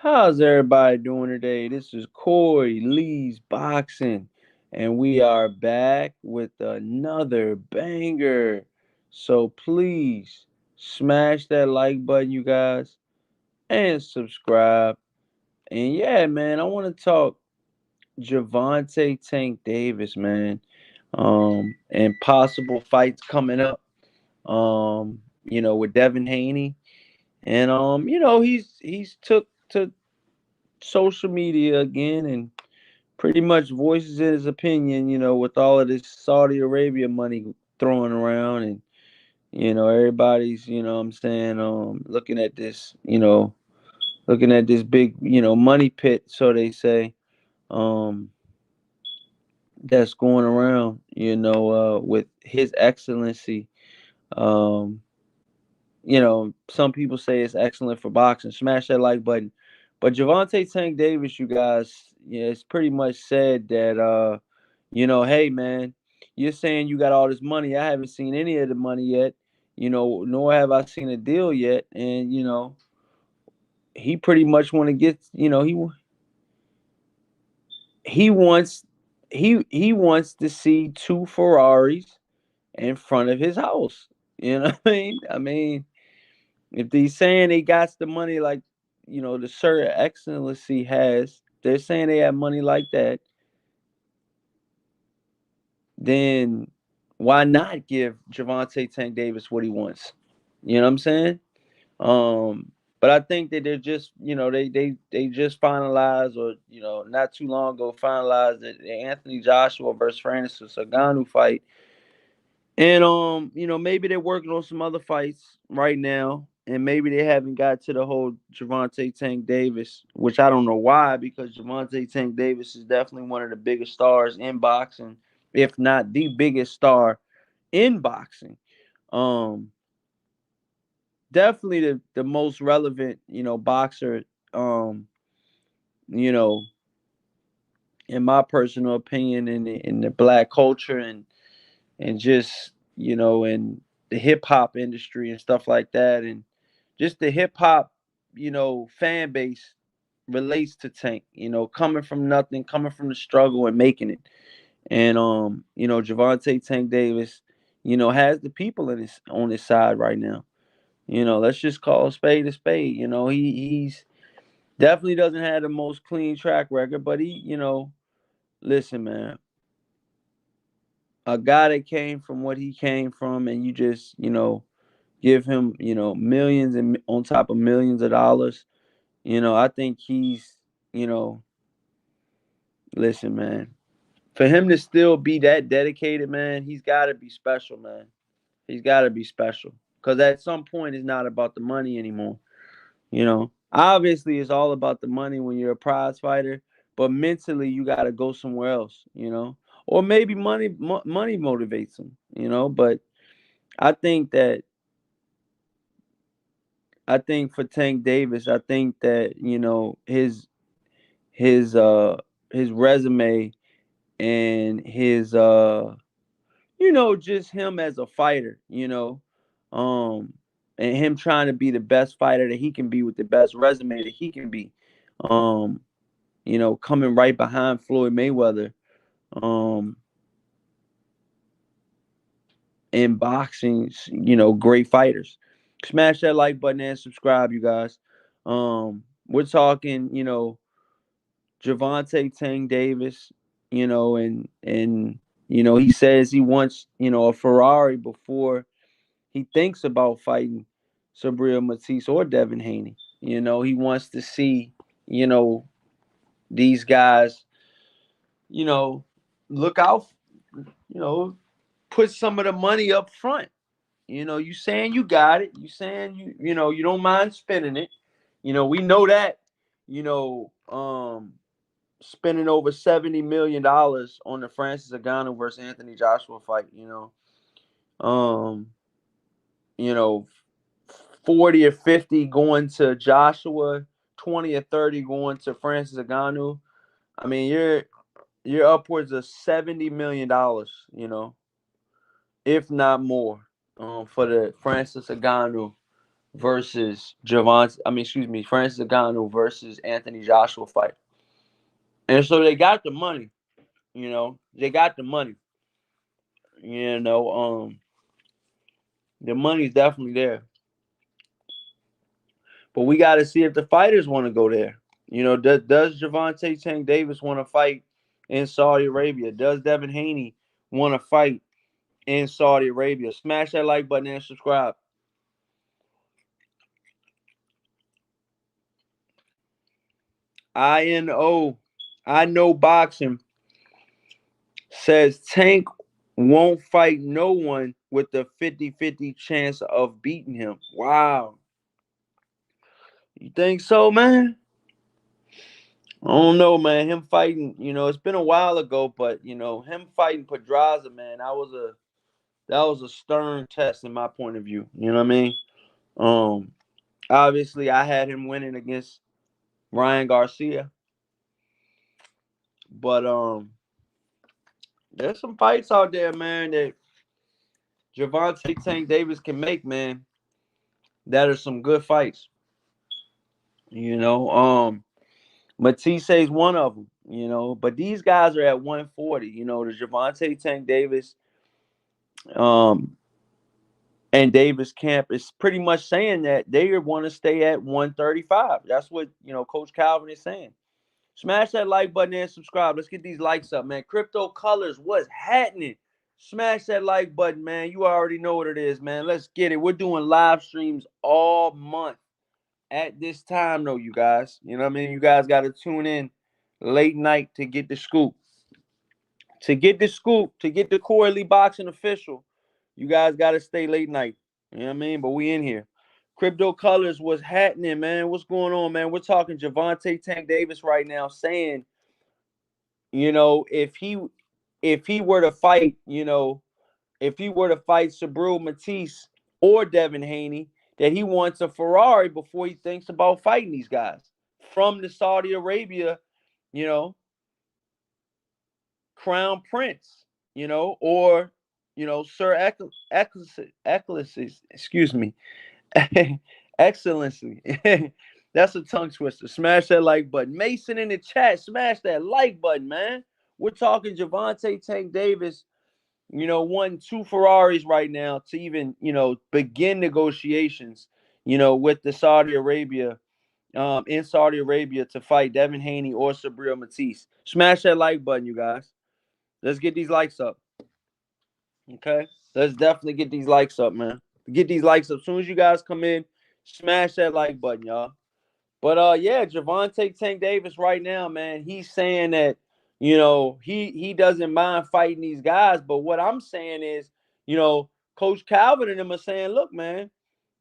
How's everybody doing today? This is Corey Lee's Boxing, and we are back with another banger. So please smash that like button, you guys, and subscribe. And yeah, man, I want to talk Gervonta Tank Davis, man, and possible fights coming up. With Devin Haney, and he's took to social media again and pretty much voices his opinion, with all of this Saudi Arabia money throwing around and everybody's, what I'm saying, looking at this big, money pit, so they say, um that's going around, with his excellency. Um some people say it's excellent for boxing. Smash that like button. But Gervonta Tank Davis, you guys, yeah, it's pretty much said that hey man, you're saying you got all this money. I haven't seen any of the money yet, nor have I seen a deal yet. And he pretty much want to get, he wants he wants to see two Ferraris in front of his house. You know what I mean? If they saying they got the money like the Sir Excellency has, they're saying they have money like that, then why not give Gervonta Tank Davis what he wants? You know what I'm saying? But I think that they're just they just finalized, or not too long ago finalized, the Anthony Joshua versus Francis Ngannou fight. And maybe they're working on some other fights right now, and maybe they haven't got to the whole Gervonta Tank Davis, which I don't know why, because Gervonta Tank Davis is definitely one of the biggest stars in boxing, if not the biggest star in boxing. Um, Definitely the most relevant, boxer, um, you know, in my personal opinion, in the black culture and just in the hip hop industry and stuff like that, and just the hip hop fan base relates to Tank. Coming from nothing, coming from the struggle and making it. And Gervonta Tank Davis, has the people in his on his side right now. Let's just call a spade a spade. He's definitely doesn't have the most clean track record, but he, listen, man, a guy that came from what he came from, and you just, give him, millions and on top of millions of dollars. I think he's, you know, listen, man, for him to still be that dedicated, man, he's got to be special, man. He's got to be special because at some point it's not about the money anymore. Obviously it's all about the money when you're a prize fighter, but mentally you got to go somewhere else. Or maybe money motivates him. But I think that I think for Tank Davis, I think that his uh his resume and his just him as a fighter, um and him trying to be the best fighter that he can be with the best resume that he can be. Um Coming right behind Floyd Mayweather um in boxing, great fighters. Smash that like button and subscribe, you guys. We're talking, Gervonta Tank Davis, and he says he wants, a Ferrari before he thinks about fighting Sabrina Matisse or Devin Haney. He wants to see, you know, these guys, you know, look out, you know, put some of the money up front. You saying you got it. You saying you don't mind spending it. We know that, you know, spending over $70 million on the Francis Ngannou versus Anthony Joshua fight, Um, you know, 40 or 50 going to Joshua, 20 or 30 going to Francis Ngannou. I mean, you're upwards of $70 million, if not more, for the Francis Ngannou versus Francis Ngannou versus Anthony Joshua fight. And so they got the money, they got the money, you know, the money's definitely there. But we got to see if the fighters want to go there. Does Gervonta Tank Davis want to fight in Saudi Arabia? Does Devin Haney want to fight in Saudi Arabia? Smash that like button and subscribe. I know boxing says Tank won't fight no one with a 50-50 chance of beating him. Wow. You think so, man? I don't know, man. Him fighting, it's been a while ago, but him fighting Pedraza, man, that was a stern test in my point of view. You know what I mean? Um, Obviously I had him winning against Ryan Garcia, but there's some fights out there, man, that Gervonta Tank Davis can make, man. That are some good fights. You know, Matisse is one of them. But these guys are at 140. The Gervonta Tank Davis, um, and Davis camp is pretty much saying that they want to stay at 135. That's what Coach Calvin is saying. Smash that like button and subscribe. Let's get these likes up, man. Crypto Colors, what's happening? Smash that like button, man. You already know what it is, man. Let's get it. We're doing live streams all month at this time, though, you guys. You know what I mean? You guys got to tune in late night to get the scoop. To get the scoop, to get the Corley Boxing official, you guys got to stay late night. You know what I mean? But we in here. Crypto Colors, what's happening, man? What's going on, man? We're talking Gervonta Tank Davis right now, saying, if he were to fight, if he were to fight Subriel Matisse or Devin Haney, that he wants a Ferrari before he thinks about fighting these guys from the Saudi Arabia, you know, Crown Prince, or Sir Excellency, excuse me, Excellency. That's a tongue twister. Smash that like button. Mason in the chat, smash that like button, man. We're talking Gervonta Tank Davis, won 2 Ferraris right now to even, begin negotiations, with the Saudi Arabia, in Saudi Arabia to fight Devin Haney or Subriel Matisse. Smash that like button, you guys. Let's get these likes up. Okay? Let's definitely get these likes up, man. Get these likes up. As soon as you guys come in, smash that like button, y'all. But yeah, Gervonta Tank Davis right now, man, he's saying that, he doesn't mind fighting these guys. But what I'm saying is, Coach Calvin and them are saying, look, man,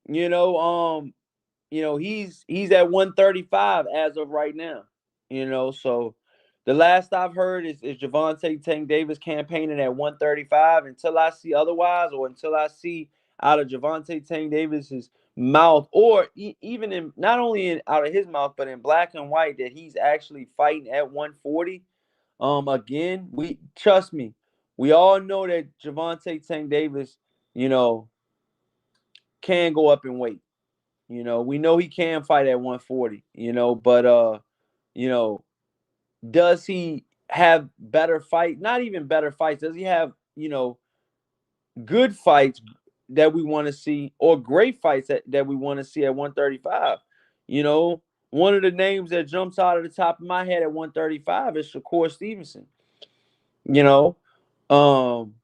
you know, um, he's at 135 as of right now. So the last I've heard is Gervonta Tank Davis campaigning at 135 until I see otherwise, or until I see out of Gervonta Tank Davis's mouth, or even in not only out of his mouth, but in black and white, that he's actually fighting at 140. Again, we trust me, we all know that Gervonta Tank Davis, can go up in weight. We know he can fight at 140, but you know, does he have better fight? Not even better fights. Does he have, good fights that we want to see, or great fights that we want to see at 135? One of the names that jumps out of the top of my head at 135 is Shakur Stevenson. You know, um,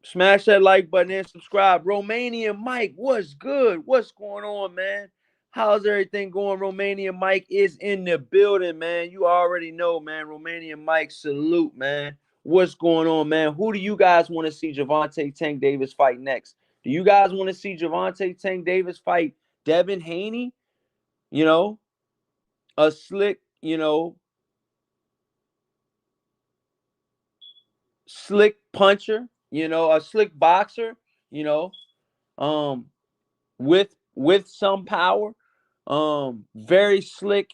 Smash that like button and subscribe. Romanian Mike, what's good? What's going on, man? How's everything going? Romanian Mike is in the building, man. You already know, man. Romanian Mike, salute, man. What's going on, man? Who do you guys want to see Gervonta Tank Davis fight next? Do you guys want to see Gervonta Tank Davis fight Devin Haney? A slick, slick puncher, a slick boxer, you know, um, with some power, very slick,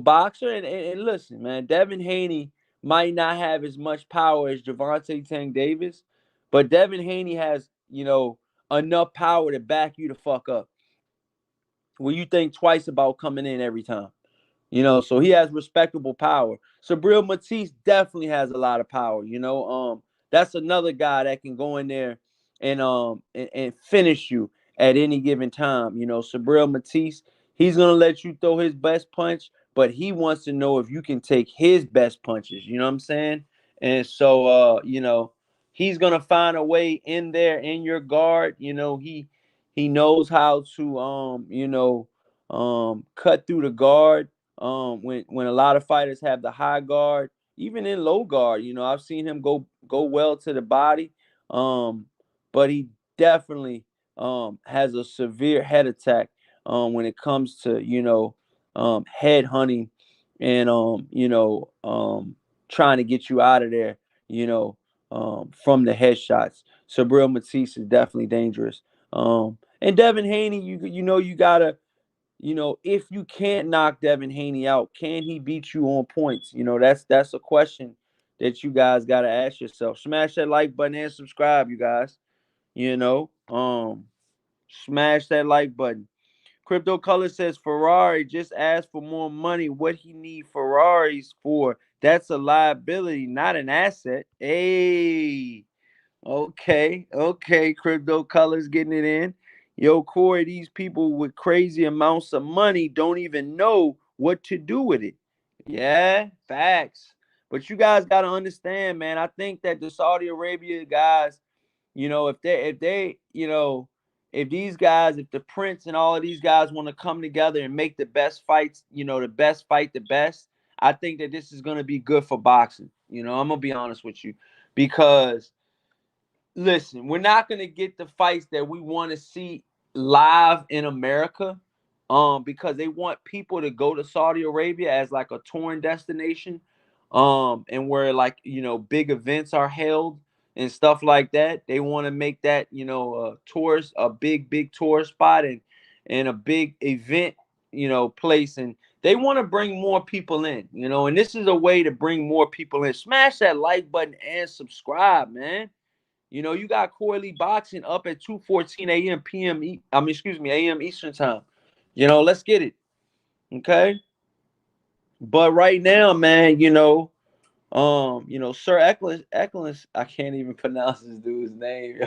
boxer. And listen, man, Devin Haney might not have as much power as Gervonta Tank Davis, but Devin Haney has, enough power to back you the fuck up. where you think twice about coming in every time. So he has respectable power. Sabril Matisse definitely has a lot of power. That's another guy that can go in there and finish you at any given time. Sabril Matisse, he's gonna let you throw his best punch, but he wants to know if you can take his best punches. You know what I'm saying? And so he's gonna find a way in there in your guard. He knows how to cut through the guard. When a lot of fighters have the high guard, even in low guard, I've seen him go well to the body. Um, but he definitely has a severe head attack when it comes to head hunting and trying to get you out of there, from the headshots. Sabril Matisse is definitely dangerous. And Devin Haney, you gotta, if you can't knock Devin Haney out, can he beat you on points? That's a question that you guys gotta ask yourself. Smash that like button and subscribe, you guys. Smash that like button. Crypto Color says Ferrari just asked for more money. What he need Ferraris for? That's a liability, not an asset. Hey. Okay. Crypto Colors getting it in. Yo, Corey, these people with crazy amounts of money don't even know what to do with it. Yeah, facts. But you guys got to understand, man. I think that the Saudi Arabia guys, if these guys, if the Prince and all of these guys want to come together and make the best fights, the best fight the best, I think that this is going to be good for boxing. I'm going to be honest with you because listen, we're not gonna get the fights that we want to see live in America, because they want people to go to Saudi Arabia as like a touring destination, and where like big events are held and stuff like that. They want to make that a big tourist spot and a big event place, and they want to bring more people in, and this is a way to bring more people in. Smash that like button and subscribe, man. You got Corey Lee Boxing up at 2:14 a.m. a.m. Eastern time. Let's get it. Okay. But right now, man, Sir Eklund, I can't even pronounce this dude's name.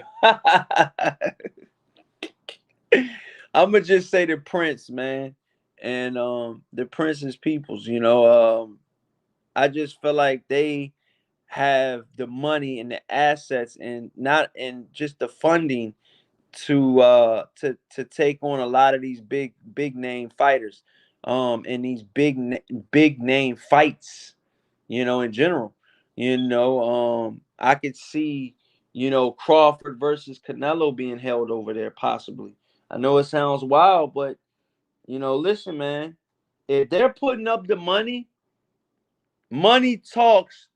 I'ma just say the Prince, man. And the Prince's peoples, I just feel like they have the money and the assets and just the funding to take on a lot of these big name fighters, and these big name fights, in general. I could see Crawford versus Canelo being held over there possibly. I know it sounds wild, but listen, man, if they're putting up the money talks,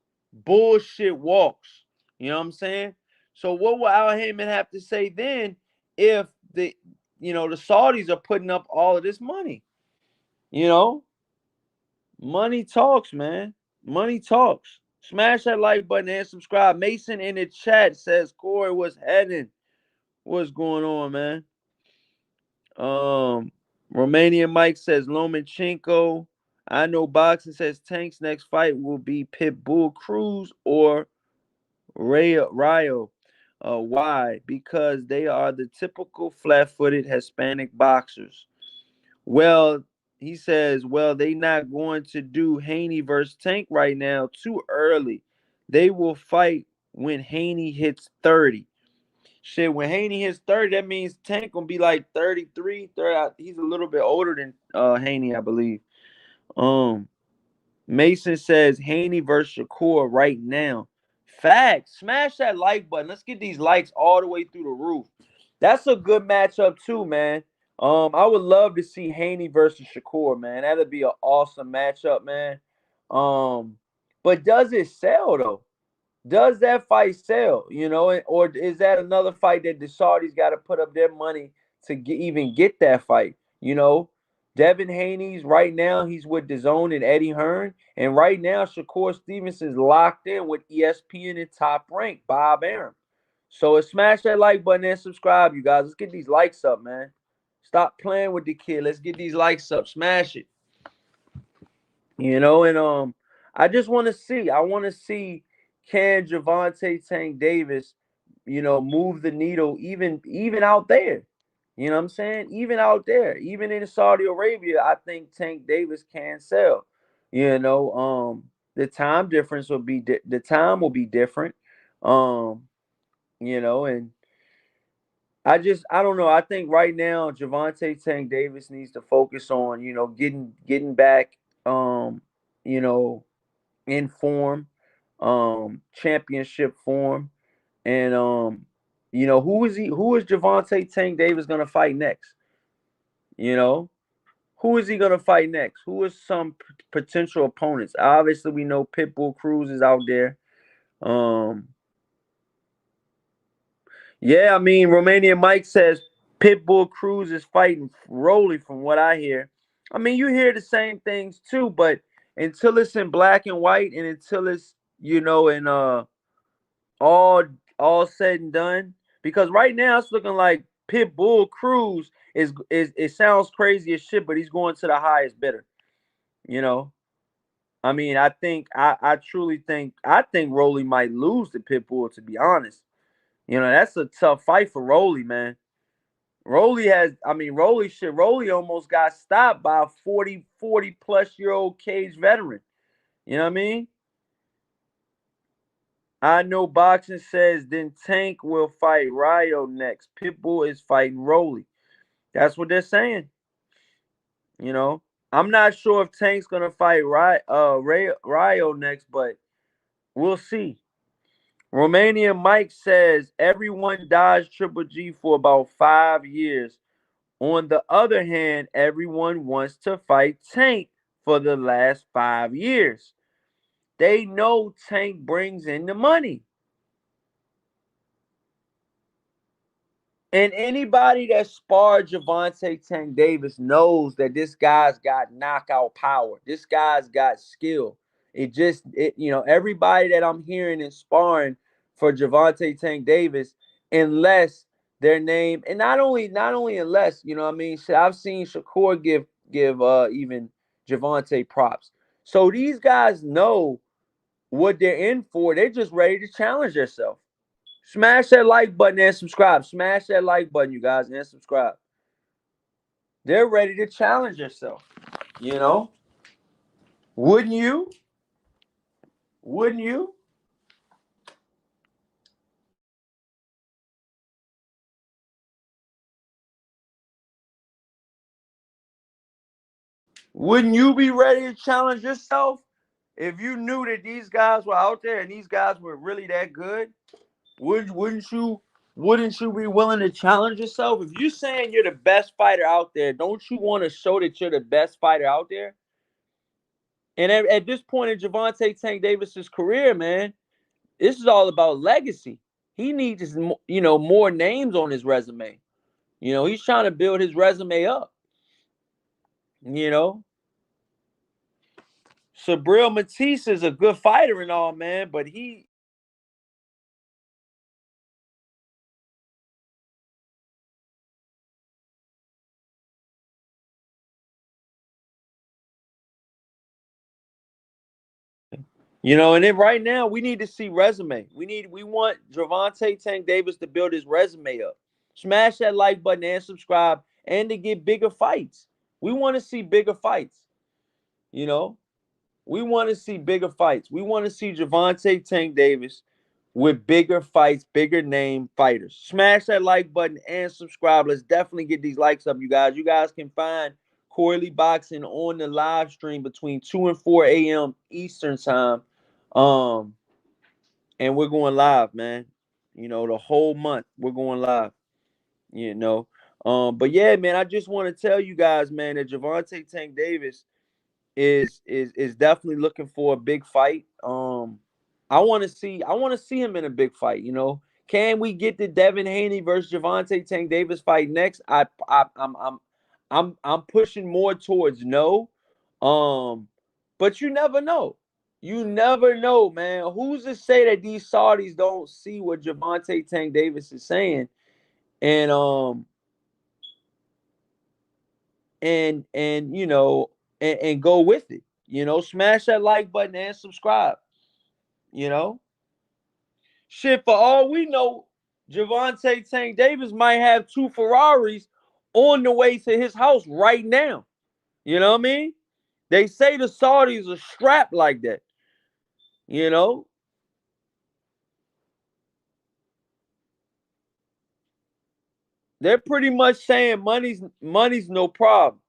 bullshit walks. You know what I'm saying? So what will Al Heyman have to say then if the Saudis are putting up all of this money? Money talks, man. Money talks. Smash that like button and subscribe. Mason in the chat says Corey was heading. What's going on, man? Romanian Mike says Lomachenko. I know boxing says Tank's next fight will be Pitbull Cruz or Rio. Why? Because they are the typical flat-footed Hispanic boxers. Well, he says, they not going to do Haney versus Tank right now. Too early. They will fight when Haney hits 30. Shit, when Haney hits 30, that means Tank gonna be like 33, 30. He's a little bit older than Haney, I believe. Mason says Haney versus Shakur right now. Facts. Smash that like button. Let's get these likes all the way through the roof. That's a good matchup too, man. I would love to see Haney versus Shakur, man. That'd be an awesome matchup, man. But does it sell though? Does that fight sell? Or is that another fight that the Saudis got to put up their money to even get that fight? Devin Haney's right now, he's with DAZN and Eddie Hearn. And right now, Shakur Stevenson's locked in with ESPN and Top Rank, Bob Arum. So smash that like button and subscribe, you guys. Let's get these likes up, man. Stop playing with the kid. Let's get these likes up. Smash it. And I just want to see. I want to see, can Gervonta Tank Davis, move the needle even out there. You know what I'm saying? Even out there, even in Saudi Arabia, I think Tank Davis can sell. The time difference will be the time will be different. Um, and I don't know. I think right now Gervonta Tank Davis needs to focus on, getting back you know, in form, championship form. And who is Gervonta Tank Davis gonna fight next? You know? Who is he gonna fight next? Who is some potential opponents? Obviously, we know Pitbull Cruz is out there. Um, Yeah, I mean, Romanian Mike says Pitbull Cruz is fighting Rolly, from what I hear. I mean, you hear the same things too, but until it's in black and white, and until it's in all all said and done, because right now it's looking like Pitbull Cruz is it sounds crazy as shit, but he's going to the highest bidder. You know, I mean, I truly think Rolly might lose to Pitbull. To be honest, that's a tough fight for Rolly, man. Rolly almost got stopped by a 40 plus year old cage veteran. You know what I mean? I know boxing says then Tank will fight Ryo next. Pitbull is fighting Rolly. That's what they're saying. You know, I'm not sure if Tank's gonna fight Ryo next, but we'll see. Romanian Mike says everyone dodged Triple G for about 5 years. On the other hand, everyone wants to fight Tank for the last 5 years. They know Tank brings in the money. And anybody that sparred Gervonta Tank Davis knows that this guy's got knockout power. This guy's got skill. Everybody that I'm hearing is sparring for Gervonta Tank Davis, unless their name, and not only unless, what I mean, shit, I've seen Shakur give even Gervonta props. So these guys know what they're in for. They're just ready to challenge themselves. Smash that like button and subscribe. Smash that like button, you guys, and subscribe. They're ready to challenge yourself. You know? Wouldn't you? Wouldn't you? Wouldn't you be ready to challenge yourself if you knew that these guys were out there and these guys were really that good? Wouldn't you? Wouldn't you be willing to challenge yourself? If you're saying you're the best fighter out there, don't you want to show that you're the best fighter out there? And at this point in Gervonta Tank Davis's career, man, this is all about legacy. He needs, more names on his resume. He's trying to build his resume up. You know, Sabril Matisse is a good fighter and all, man, but he, and then right now we need to see resume. We want Gervonta Tank Davis to build his resume up. Smash that like button and subscribe, and to get bigger fights. We want to see bigger fights. You know, we want to see bigger fights. We want to see Gervonta Tank Davis with bigger fights, bigger name fighters. Smash that like button and subscribe. Let's definitely get these likes up, you guys. You guys can find Corley Boxing on the live stream between 2 and 4 a.m. Eastern time. And we're going live, man. The whole month we're going live. You know. But yeah, man, I just want to tell you guys, man, that Gervonta Tank Davis is definitely looking for a big fight. I want to see him in a big fight. Can we get the Devin Haney versus Gervonta Tank Davis fight next? I'm pushing more towards no. But you never know. You never know, man. Who's to say that these Saudis don't see what Gervonta Tank Davis is saying? And and and go with it. Smash that like button and subscribe. You know, shit. For all we know, Gervonta Tank Davis might have two Ferraris on the way to his house right now. You know what I mean? They say the Saudis are strapped like that. You know, they're pretty much saying money's no problem.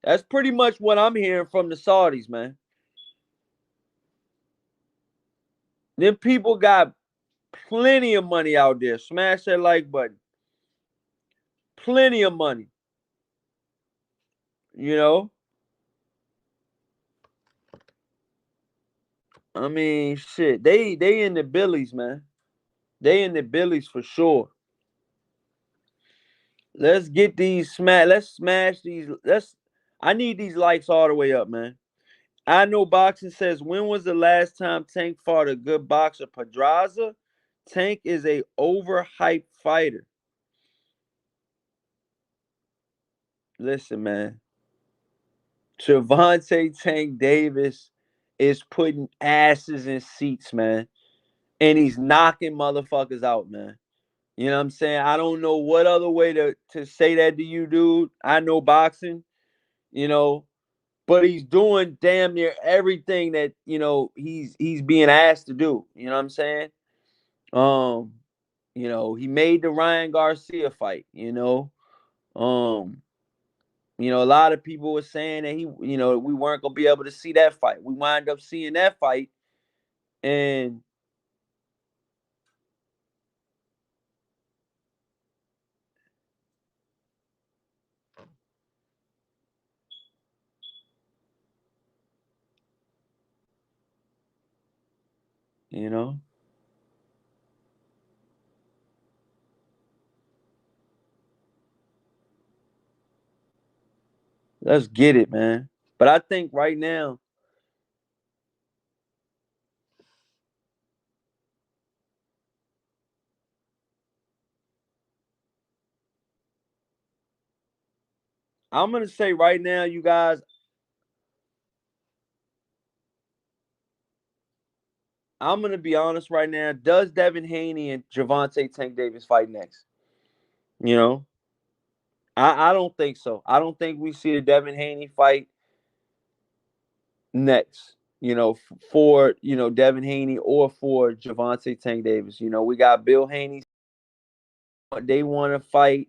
That's pretty much what I'm hearing from the Saudis, man. Them people got plenty of money out there. Smash that like button. Plenty of money. You know? I mean, shit. They in the billies, man. They in the billies for sure. Let's get these smash. Let's smash these. I need these likes all the way up, man. I know boxing says, when was the last time Tank fought a good boxer? Pedraza? Tank is a overhyped fighter. Listen, man. Gervonta Tank Davis is putting asses in seats, man. And he's knocking motherfuckers out, man. You know what I'm saying? I don't know what other way to say that to you, dude. I know boxing, you know, but he's doing damn near everything that, he's being asked to do. You know what I'm saying? Um, he made the Ryan Garcia fight, Um, a lot of people were saying that we weren't gonna be able to see that fight. We wind up seeing that fight, and you know, let's get it, man. But I think right now, I'm gonna say right now, you guys, I'm gonna be honest right now. Does Devin Haney and Gervonta Tank Davis fight next? You know, I don't think so. I don't think we see the Devin Haney fight next. For Devin Haney or for Gervonta Tank Davis. We got Bill Haney. They want to fight.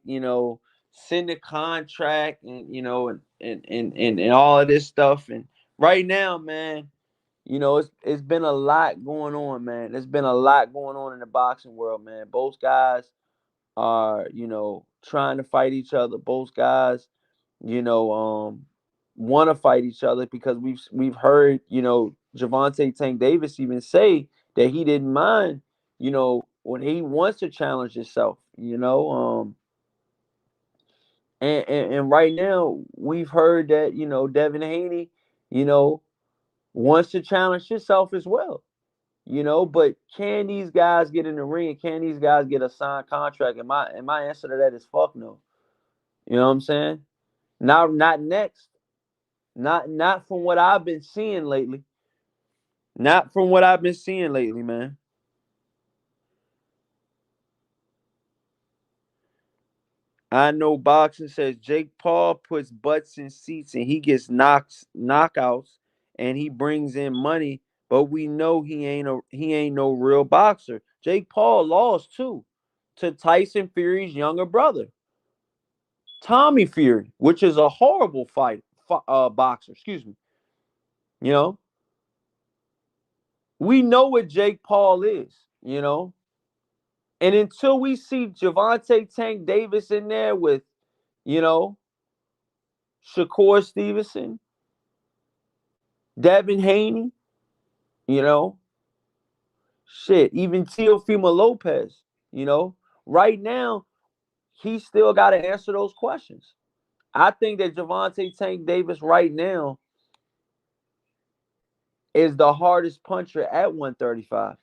Send a contract and all of this stuff. And right now, man, it's been a lot going on, man. There's been a lot going on in the boxing world, man. Both guys are, trying to fight each other. Both guys, you know, um, want to fight each other because we've heard, Gervonta Tank Davis even say that he didn't mind, when he wants to challenge himself, and right now we've heard that, Devin Haney, you know, wants to challenge himself as well. But can these guys get in the ring? Can these guys get a signed contract? And my answer to that is fuck no. You know what I'm saying? Not next. Not from what I've been seeing lately. Not from what I've been seeing lately, man. I know boxing says Jake Paul puts butts in seats and he gets knockouts and he brings in money, but we know he ain't no real boxer. Jake Paul lost too to Tyson Fury's younger brother, Tommy Fury, which is a horrible boxer. Excuse me. You know, we know what Jake Paul is. You know, and until we see Gervonta Tank Davis in there with, you know, Shakur Stevenson, Devin Haney, you know, shit, even Teofimo Lopez, right now, he still got to answer those questions. I think that Gervonta Tank Davis right now is the hardest puncher at 135.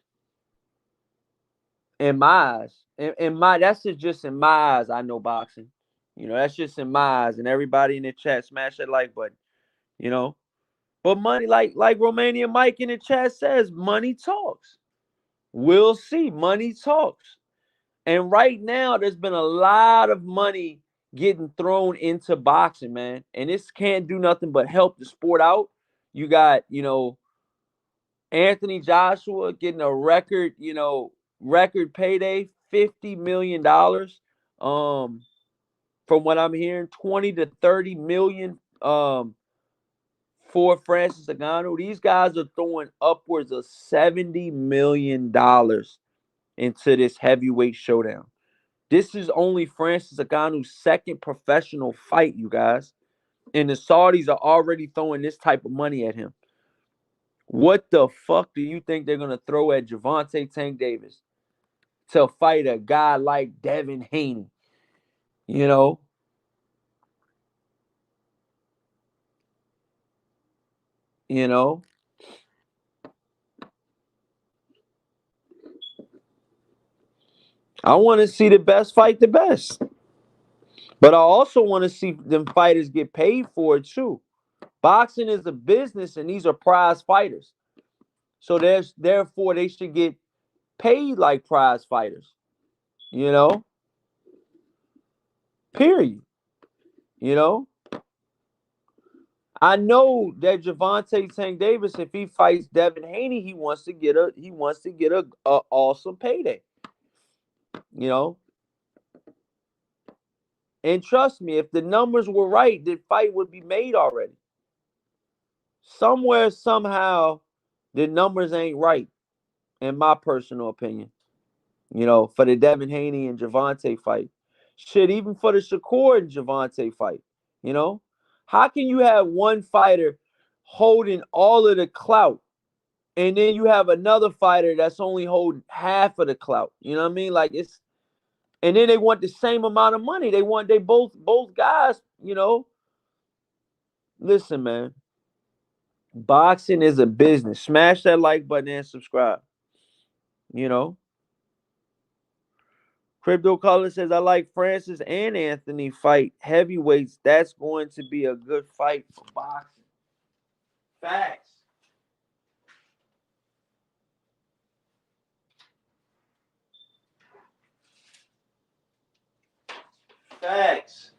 In my eyes. In my That's just in my eyes. I know boxing. That's just in my eyes. And everybody in the chat, smash that like button. You know, but money, like Romanian Mike in the chat says, money talks. We'll see. Money talks. And right now, there's been a lot of money getting thrown into boxing, man. And this can't do nothing but help the sport out. You got, Anthony Joshua getting a record payday, $50 million. From what I'm hearing, 20 to 30 million for Francis Ngannou. These guys are throwing upwards of $70 million into this heavyweight showdown. This is only Francis Ngannou's second professional fight, you guys. And the Saudis are already throwing this type of money at him. What the fuck do you think they're going to throw at Gervonta Tank Davis to fight a guy like Devin Haney? You know? You know? I want to see the best fight the best. But I also want to see them fighters get paid for it too. Boxing is a business and these are prize fighters. So therefore they should get paid like prize fighters. You know? Period. You know? I know that Gervonta Tank Davis, if he fights Devin Haney, he wants to get a awesome payday. You know? And trust me, if the numbers were right, the fight would be made already. Somewhere, somehow, the numbers ain't right, in my personal opinion. For the Devin Haney and Gervonta fight. Shit, even for the Shakur and Gervonta fight. How can you have one fighter holding all of the clout and then you have another fighter that's only holding half of the clout? You know what I mean? Like and then they want the same amount of money. They both guys, Listen, man. Boxing is a business. Smash that like button and subscribe. You know? Crypto Color says, I like Francis and Anthony fight heavyweights. That's going to be a good fight for boxing. Facts. Facts.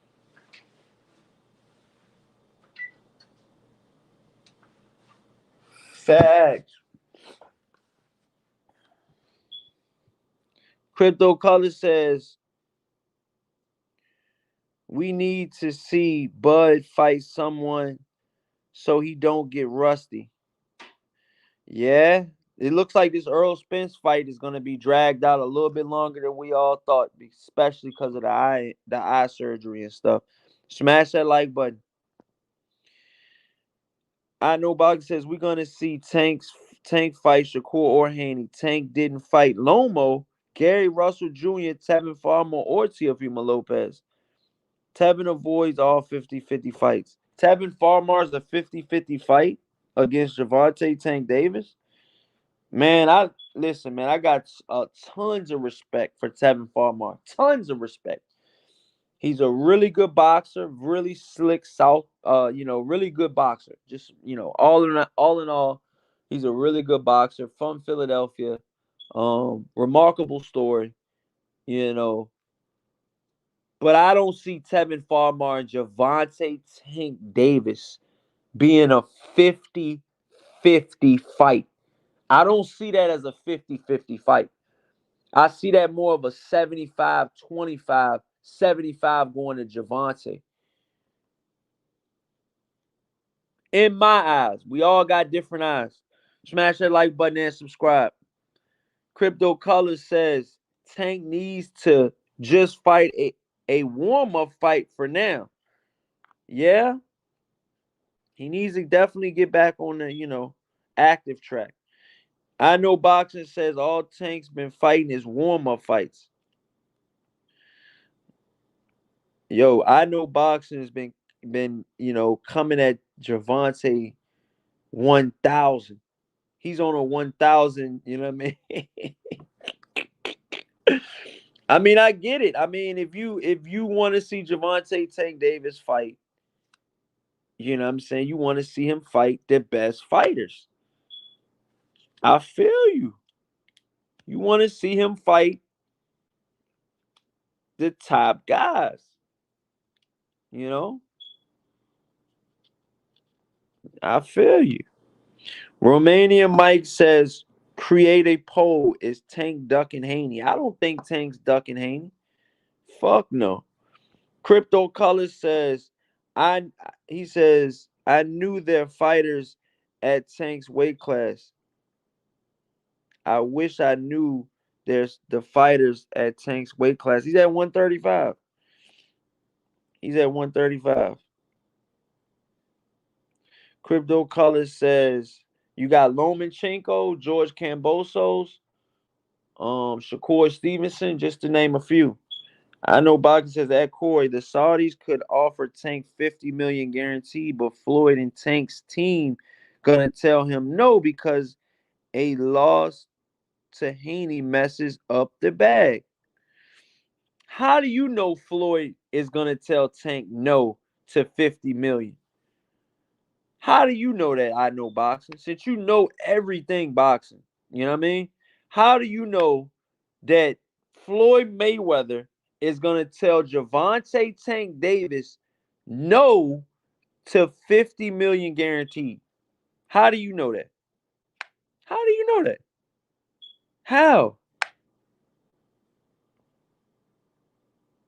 Facts. Crypto Color says, we need to see Bud fight someone so he don't get rusty. Yeah, it looks like this Earl Spence fight is going to be dragged out a little bit longer than we all thought, especially because of the eye surgery and stuff. Smash that like button. I know Boggs says we're going to see Tank fight Shakur or Haney. Tank didn't fight Lomo, Gary Russell Jr., Tevin Farmer, or Teofimo Lopez. Tevin avoids all 50-50 fights. Tevin Farmer is a 50-50 fight against Gervonta Tank Davis. Man, I got tons of respect for Tevin Farmer. Tons of respect. He's a really good boxer, really slick really good boxer. Just, all in all, he's a really good boxer from Philadelphia. Remarkable story, But I don't see Tevin Farmer and Gervonta Tank Davis being a 50-50 fight. I don't see that as a 50-50 fight. I see that more of a 75-25, 75 going to Gervonta. In my eyes, we all got different eyes. Smash that like button and subscribe. Crypto Colors says Tank needs to just fight a warm-up fight for now. Yeah. He needs to definitely get back on the, active track. I know boxing says all Tank's been fighting is warm-up fights. Yo, I know boxing has been coming at Gervonta 1,000. He's on a 1,000, you know what I mean? I mean, I get it. I mean, if you want to see Gervonta Tank Davis fight, you know what I'm saying? You want to see him fight the best fighters. I feel you. You want to see him fight the top guys. You know? I feel you. Romanian Mike says, create a poll. Is Tank ducking Haney? I don't think Tank's ducking Haney. Fuck no. Crypto Color says, I he says, I knew their fighters at Tank's weight class. I wish I knew there's the fighters at Tank's weight class. He's at 135. He's at 135. Crypto Color says, you got Lomachenko, George Kambosos, Shakur Stevenson, just to name a few. I know Boxing says at Corey, the Saudis could offer Tank 50 million guaranteed, but Floyd and Tank's team gonna tell him no because a loss to Haney messes up the bag. How do you know Floyd is gonna tell Tank no to 50 million? How do you know that? I know boxing. Since you know everything boxing, you know what I mean? How do you know that Floyd Mayweather is going to tell Gervonta Tank Davis no to 50 million guaranteed? How do you know that? How do you know that? How?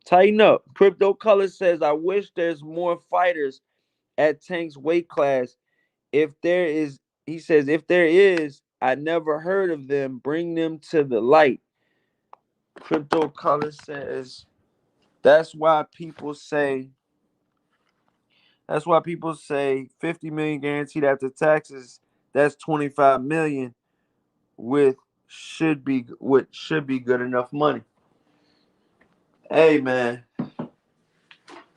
Tighten up. Crypto Color says, I wish there's more fighters at Tank's weight class. If there is, he says, if there is, I never heard of them. Bring them to the light. Crypto Color says, that's why people say 50 million guaranteed after taxes. That's 25 million with should be good enough money. Hey man,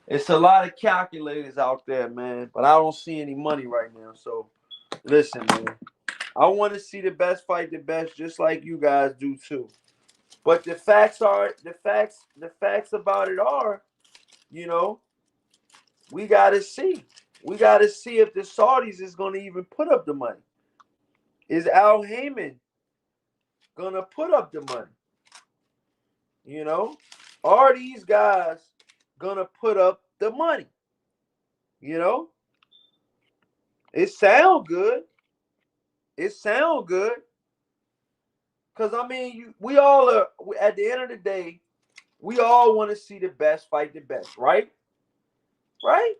it's a lot of calculators out there, man, but I don't see any money right now. So listen, man, I want to see the best fight the best, just like you guys do too. But the facts about it are, you know, we gotta see. We gotta see if the Saudis is gonna even put up the money. Is Al Heyman gonna put up the money? You know, are these guys gonna put up the money? You know, it sound good. It sound good. Cause I mean, we all are. At the end of the day, we all want to see the best fight the best, right? Right?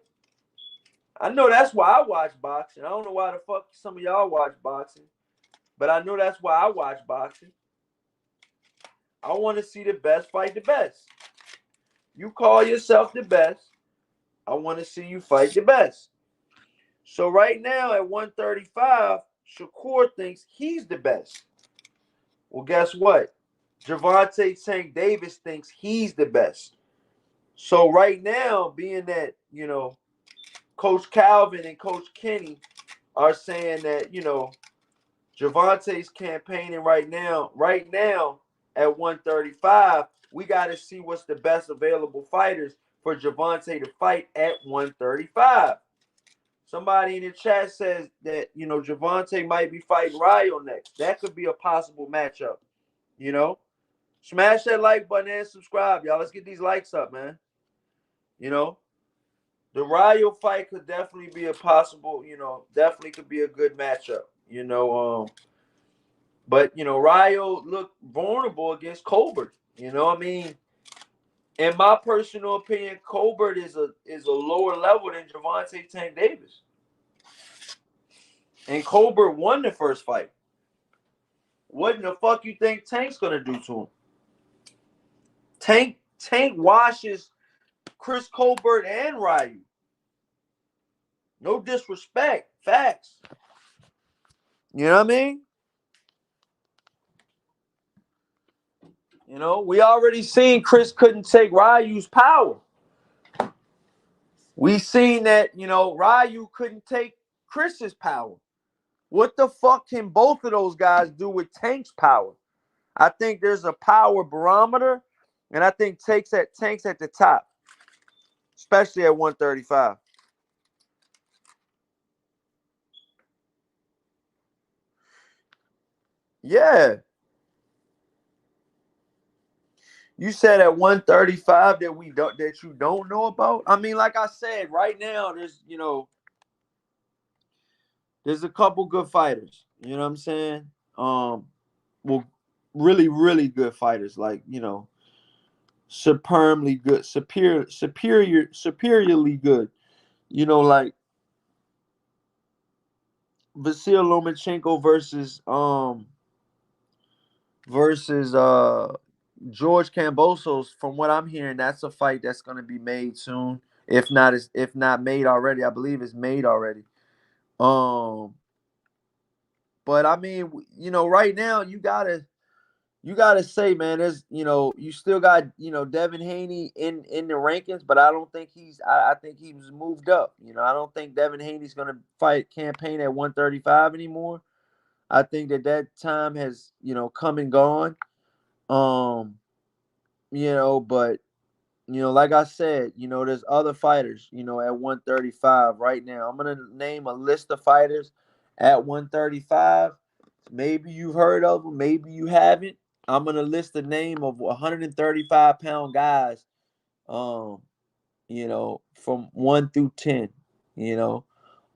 I know that's why I watch boxing. I don't know why the fuck some of y'all watch boxing, but I know that's why I watch boxing. I want to see the best fight the best. You call yourself the best. I want to see you fight the best. So right now at 135, Shakur thinks he's the best. Well, guess what? Gervonta Tank Davis thinks he's the best. So right now, being that, you know, Coach Calvin and Coach Kenny are saying that, you know, Gervonta's campaigning right now at 135, we got to see what's the best available fighters for Gervonta to fight at 135. Somebody in the chat says that, you know, Gervonta might be fighting Ryo next. That could be a possible matchup, you know. Smash that like button and subscribe, y'all. Let's get these likes up, man. You know, the Ryo fight could definitely be a possible, you know, definitely could be a good matchup, you know. But, you know, Ryo looked vulnerable against Colbert. You know, I mean, in my personal opinion, Colbert is a lower level than Gervonta Tank Davis. And Colbert won the first fight. What in the fuck you think Tank's gonna do to him? Tank washes Chris Colbert and Ryu. No disrespect. Facts. You know what I mean? You know, we already seen Chris couldn't take Ryu's power. We seen that, you know, Ryu couldn't take Chris's power. What the fuck can both of those guys do with Tank's power? I think there's a power barometer, And I think Tank's at the top, especially at 135. Yeah. You said at 135 that you don't know about? I mean, like I said, right now there's a couple good fighters. You know what I'm saying? Well, really, really good fighters, like, superbly good, superiorly good. Like Vasil Lomachenko versus George Kambosos. From what I'm hearing, that's a fight that's gonna be made soon. If not made already, I believe it's made already. Um, but I mean, right now you gotta say, man, you still got, Devin Haney in the rankings, but I don't think I think he was moved up. I don't think Devin Haney's gonna fight campaign at 135 anymore. I think that time has, come and gone. Um, but like I said, there's other fighters, at 135 right now. I'm gonna name a list of fighters at 135. Maybe you've heard of them, maybe you haven't. I'm gonna list the name of 135-pound guys, um, from 1 through 10. You know,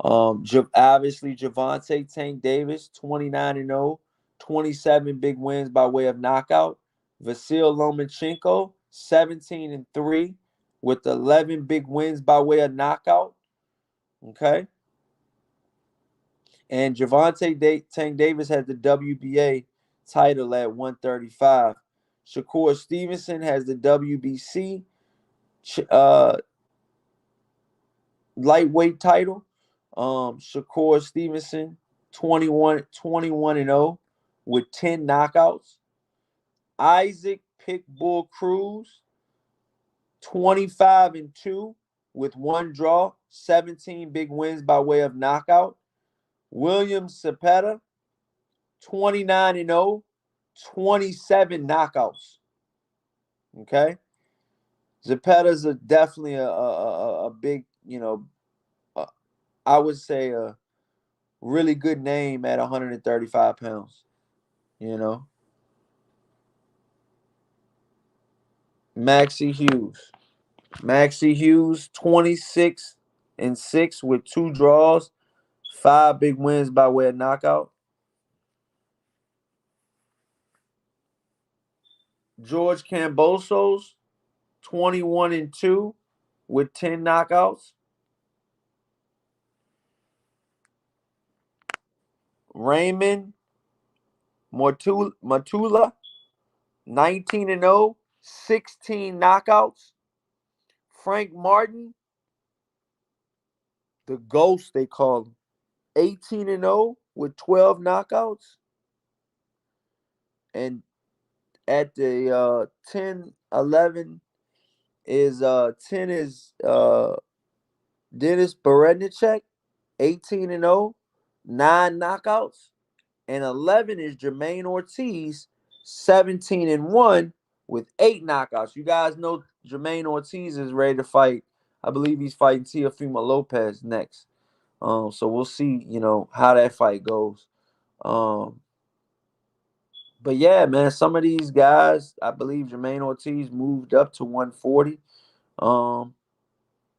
obviously Gervonta Tank Davis, 29-0, 27 big wins by way of knockout. Vasil Lomachenko, 17-3, with 11 big wins by way of knockout. Okay, and Tank Davis has the WBA title at 135. Shakur Stevenson has the WBC uh, lightweight title. Shakur Stevenson, 21-0 with 10 knockouts. Isaac Pitbull Cruz, 25-2 with one draw, 17 big wins by way of knockout. William Cepeda, 29-0, 27 knockouts. Okay. Zepeda's definitely a big, uh, I would say a really good name at 135 pounds. You know, Maxie Hughes. Maxie Hughes, 26-6 with two draws, five big wins by way of knockout. George Kambosos, 21-2 with 10 knockouts. Raymond Matula, 19-0, 16 knockouts. Frank Martin, the ghost they call him, 18-0 with 12 knockouts. And at the 10-11 is 10 is Dennis Berednicek, 18-0, 9 knockouts. And 11 is Jermaine Ortiz, 17-1 with 8 knockouts. You guys know Jermaine Ortiz is ready to fight. I believe he's fighting Teofimo Lopez next. So we'll see, how that fight goes. But yeah, man, some of these guys, I believe Jermaine Ortiz moved up to 140. Um,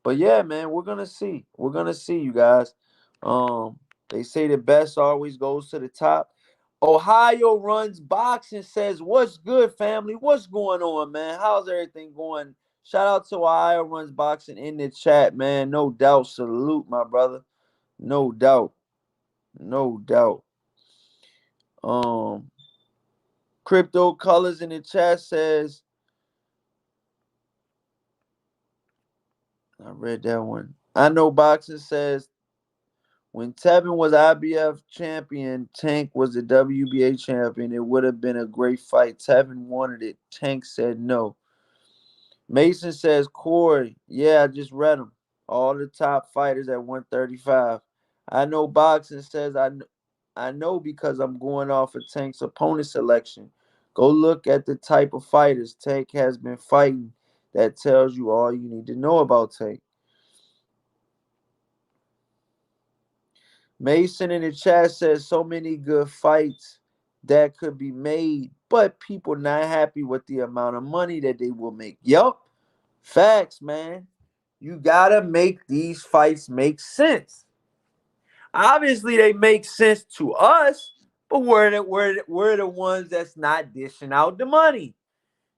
but yeah, man, we're gonna see. We're gonna see, you guys. They say the best always goes to the top. Ohio Runs Boxing says, "What's good, family? What's going on, man? How's everything going?" Shout out to Ohio Runs Boxing in the chat, man. No doubt. Salute, my brother. No doubt. No doubt. Um, Crypto Colors in the chat says, I read that one. I know Boxing says, when Tevin was IBF champion, Tank was the WBA champion. It would have been a great fight. Tevin wanted it. Tank said no. Mason says, Corey, yeah, I just read them. All the top fighters at 135. I know Boxing says, I know because I'm going off of Tank's opponent selection. Go look at the type of fighters Tank has been fighting. That tells you all you need to know about Tank. Mason in the chat says so many good fights that could be made, but people not happy with the amount of money that they will make. Yup. Facts, man. You gotta make these fights make sense. Obviously, they make sense to us, but we're the ones that's not dishing out the money.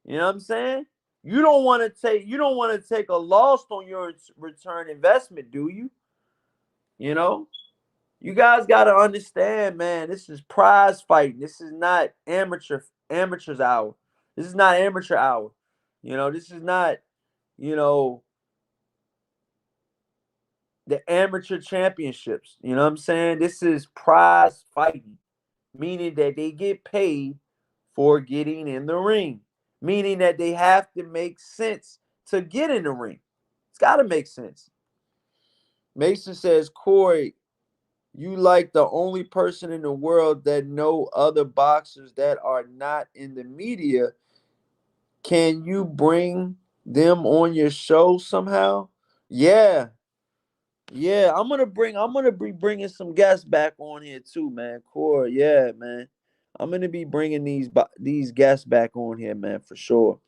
You know what I'm saying? You don't want to take a loss on your return investment, do you? You know? You guys got to understand, man. This is prize fighting. This is not amateur's hour. This is not amateur hour. This is not, you know, the amateur championships. You know what I'm saying? This is prize fighting, meaning that they get paid for getting in the ring, meaning that they have to make sense to get in the ring. It's got to make sense. Mason says, Corey, you like the only person in the world that know other boxers that are not in the media. Can you bring them on your show somehow? Yeah. Yeah, I'm gonna be bringing some guests back on here too, man. Corey, yeah, man. I'm gonna be bringing these guests back on here, man, for sure.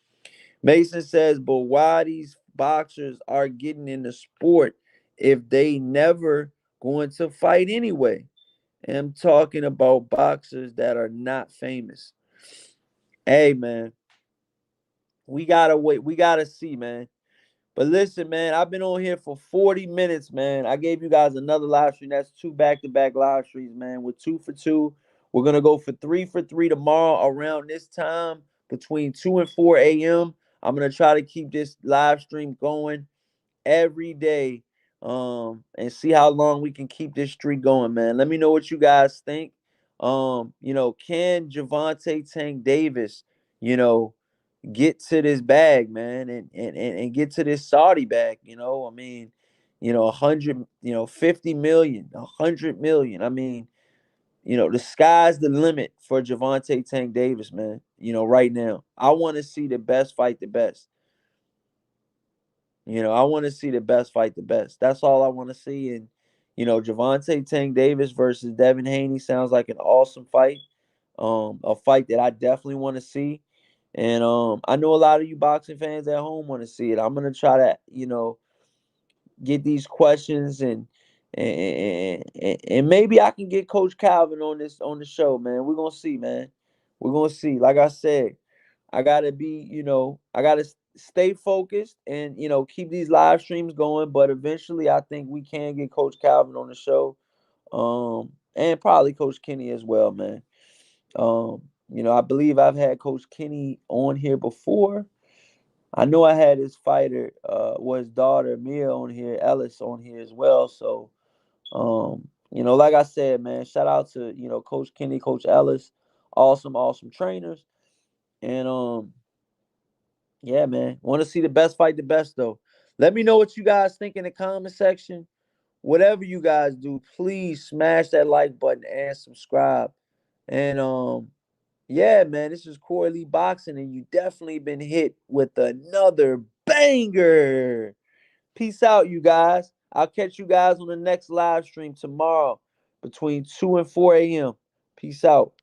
Mason says, but why these boxers are getting in the sport if they never going to fight anyway? And I'm talking about boxers that are not famous. Hey, man, we gotta wait. We gotta see, man. But listen, man, I've been on here for 40 minutes, man. I gave you guys another live stream. That's 2 back-to-back live streams, man. We're 2 for 2. We're gonna go for 3 for 3 tomorrow around this time between 2 and 4 a.m. I'm gonna try to keep this live stream going every day, and see how long we can keep this streak going, man. Let me know what you guys think. Can Gervonta Tank Davis, you know, get to this bag, man, and get to this Saudi bag? I mean, 100, 50 million, 100 million. I mean, the sky's the limit for Gervonta Tank Davis, man. Right now, I want to see the best fight the best. I want to see the best fight the best. That's all I want to see. And, Gervonta Tank Davis versus Devin Haney sounds like an awesome fight. A fight that I definitely want to see. And I know a lot of you boxing fans at home want to see it. I'm gonna try to, get these questions and maybe I can get Coach Calvin on the show, man. We're gonna see, man. We're gonna see. Like I said, I gotta be, I gotta stay focused and keep these live streams going. But eventually, I think we can get Coach Calvin on the show, and probably Coach Kenny as well, man. I believe I've had Coach Kenny on here before. I know I had his fighter, his daughter Mia on here, Ellis on here as well. So, like I said, man, shout out to Coach Kenny, Coach Ellis, awesome, awesome trainers, and yeah, man. Want to see the best fight the best, though. Let me know what you guys think in the comment section. Whatever you guys do, please smash that like button and subscribe. And yeah, man, this is Corey Lee Boxing, and you definitely been hit with another banger. Peace out, you guys. I'll catch you guys on the next live stream tomorrow between 2 and 4 a.m. Peace out.